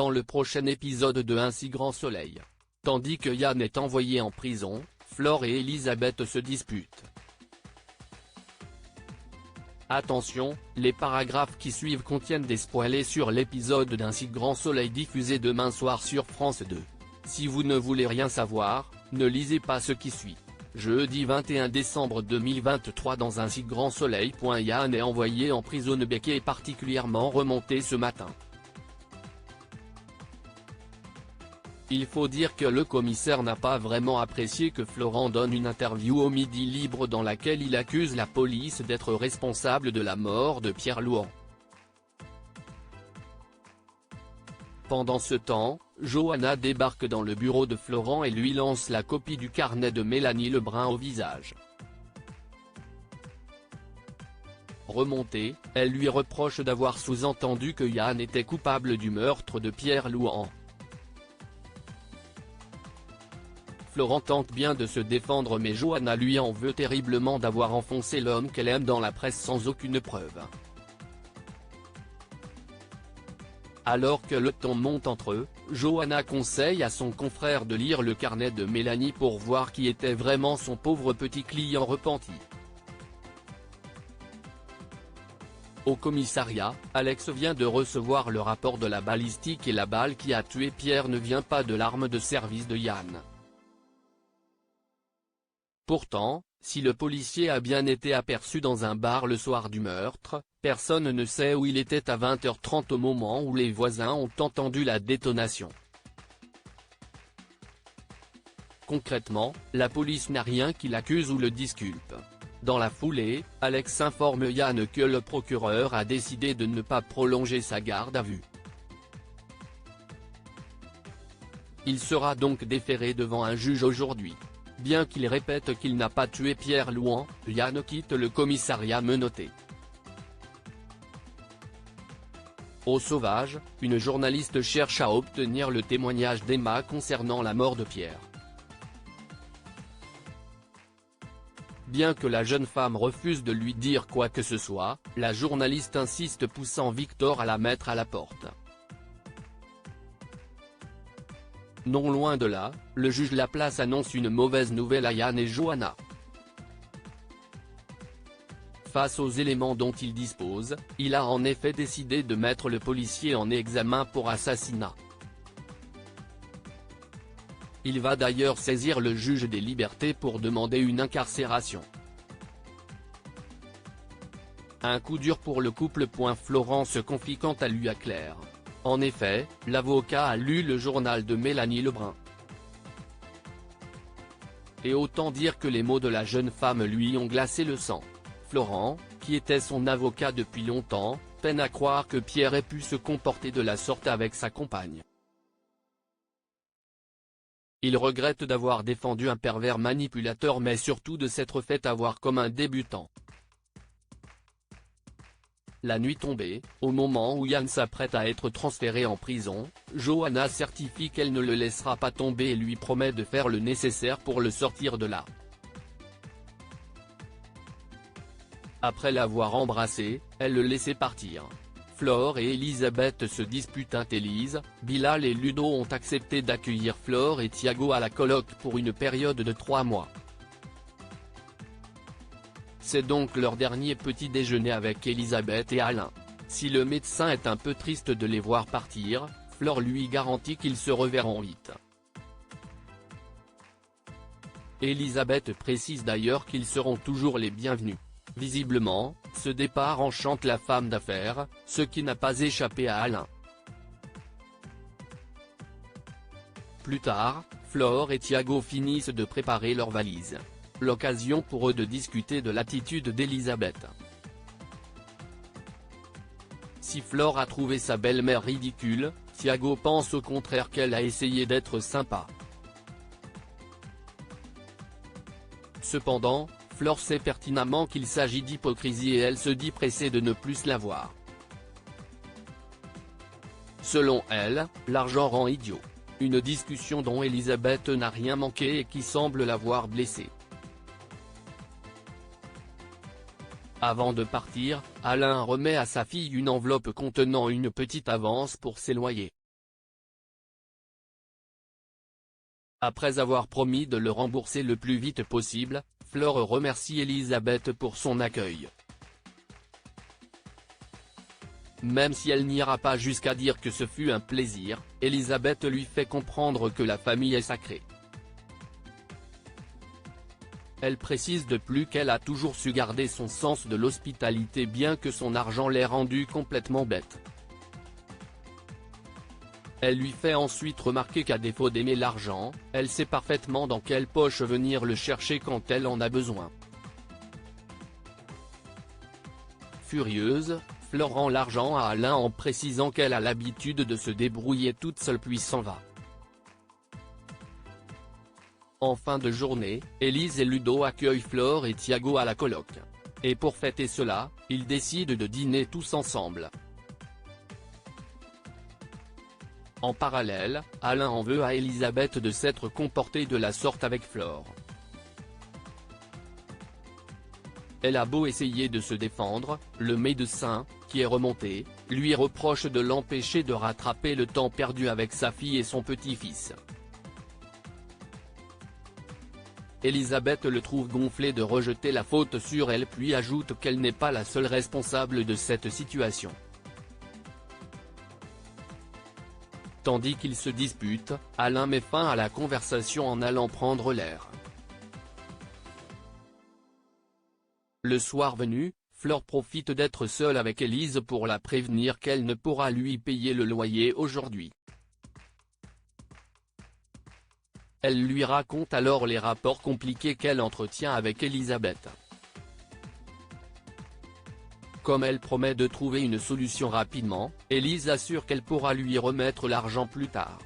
dans le prochain épisode de Un si grand soleil. Tandis que Yann est envoyé en prison, Flore et Elisabeth se disputent. Attention, les paragraphes qui suivent contiennent des spoilers sur l'épisode d'Un si grand soleil diffusé demain soir sur France 2. Si vous ne voulez rien savoir, ne lisez pas ce qui suit. Jeudi 21 décembre 2023 dans Un si grand soleil. Yann est envoyé en prison. Becky est particulièrement remonté ce matin. Il faut dire que le commissaire n'a pas vraiment apprécié que Florent donne une interview au Midi Libre dans laquelle il accuse la police d'être responsable de la mort de Pierre Louan. Pendant ce temps, Johanna débarque dans le bureau de Florent et lui lance la copie du carnet de Mélanie Lebrun au visage. Remontée, elle lui reproche d'avoir sous-entendu que Yann était coupable du meurtre de Pierre Louan. Florent tente bien de se défendre mais Johanna lui en veut terriblement d'avoir enfoncé l'homme qu'elle aime dans la presse sans aucune preuve. Alors que le ton monte entre eux, Johanna conseille à son confrère de lire le carnet de Mélanie pour voir qui était vraiment son pauvre petit client repenti. Au commissariat, Alex vient de recevoir le rapport de la balistique et la balle qui a tué Pierre ne vient pas de l'arme de service de Yann. Pourtant, si le policier a bien été aperçu dans un bar le soir du meurtre, personne ne sait où il était à 20h30 au moment où les voisins ont entendu la détonation. Concrètement, la police n'a rien qui l'accuse ou le disculpe. Dans la foulée, Alex informe Yann que le procureur a décidé de ne pas prolonger sa garde à vue. Il sera donc déféré devant un juge aujourd'hui. Bien qu'il répète qu'il n'a pas tué Pierre Louan, Yann quitte le commissariat menotté. Au Sauvage, une journaliste cherche à obtenir le témoignage d'Emma concernant la mort de Pierre. Bien que la jeune femme refuse de lui dire quoi que ce soit, la journaliste insiste poussant Victor à la mettre à la porte. Non loin de là, le juge Laplace annonce une mauvaise nouvelle à Yann et Johanna. Face aux éléments dont il dispose, il a en effet décidé de mettre le policier en examen pour assassinat. Il va d'ailleurs saisir le juge des libertés pour demander une incarcération. Un coup dur pour le couple. Florent se confie quant à lui à Claire. En effet, l'avocat a lu le journal de Mélanie Lebrun. Et autant dire que les mots de la jeune femme lui ont glacé le sang. Florent, qui était son avocat depuis longtemps, peine à croire que Pierre ait pu se comporter de la sorte avec sa compagne. Il regrette d'avoir défendu un pervers manipulateur mais surtout de s'être fait avoir comme un débutant. La nuit tombée, au moment où Yann s'apprête à être transféré en prison, Johanna certifie qu'elle ne le laissera pas tomber et lui promet de faire le nécessaire pour le sortir de là. Après l'avoir embrassé, elle le laissait partir. Flore et Elisabeth se disputent. Élise, Bilal et Ludo ont accepté d'accueillir Flore et Thiago à la coloc pour une période de 3 mois. C'est donc leur dernier petit déjeuner avec Elisabeth et Alain. Si le médecin est un peu triste de les voir partir, Flore lui garantit qu'ils se reverront vite. Elisabeth précise d'ailleurs qu'ils seront toujours les bienvenus. Visiblement, ce départ enchante la femme d'affaires, ce qui n'a pas échappé à Alain. Plus tard, Flore et Thiago finissent de préparer leurs valises. L'occasion pour eux de discuter de l'attitude d'Elisabeth. Si Flore a trouvé sa belle-mère ridicule, Thiago pense au contraire qu'elle a essayé d'être sympa. Cependant, Flore sait pertinemment qu'il s'agit d'hypocrisie et elle se dit pressée de ne plus la voir. Selon elle, l'argent rend idiot. Une discussion dont Elisabeth n'a rien manqué et qui semble l'avoir blessée. Avant de partir, Alain remet à sa fille une enveloppe contenant une petite avance pour ses loyers. Après avoir promis de le rembourser le plus vite possible, Fleur remercie Elisabeth pour son accueil. Même si elle n'ira pas jusqu'à dire que ce fut un plaisir, Elisabeth lui fait comprendre que la famille est sacrée. Elle précise de plus qu'elle a toujours su garder son sens de l'hospitalité bien que son argent l'ait rendue complètement bête. Elle lui fait ensuite remarquer qu'à défaut d'aimer l'argent, elle sait parfaitement dans quelle poche venir le chercher quand elle en a besoin. Furieuse, Fleur rend l'argent à Alain en précisant qu'elle a l'habitude de se débrouiller toute seule puis s'en va. En fin de journée, Élise et Ludo accueillent Fleur et Thiago à la coloc. Et pour fêter cela, ils décident de dîner tous ensemble. En parallèle, Alain en veut à Elisabeth de s'être comportée de la sorte avec Fleur. Elle a beau essayer de se défendre, le médecin, qui est remonté, lui reproche de l'empêcher de rattraper le temps perdu avec sa fille et son petit-fils. Elisabeth le trouve gonflé de rejeter la faute sur elle puis ajoute qu'elle n'est pas la seule responsable de cette situation. Tandis qu'ils se disputent, Alain met fin à la conversation en allant prendre l'air. Le soir venu, Fleur profite d'être seule avec Élise pour la prévenir qu'elle ne pourra lui payer le loyer aujourd'hui. Elle lui raconte alors les rapports compliqués qu'elle entretient avec Elisabeth. Comme elle promet de trouver une solution rapidement, Élise assure qu'elle pourra lui remettre l'argent plus tard.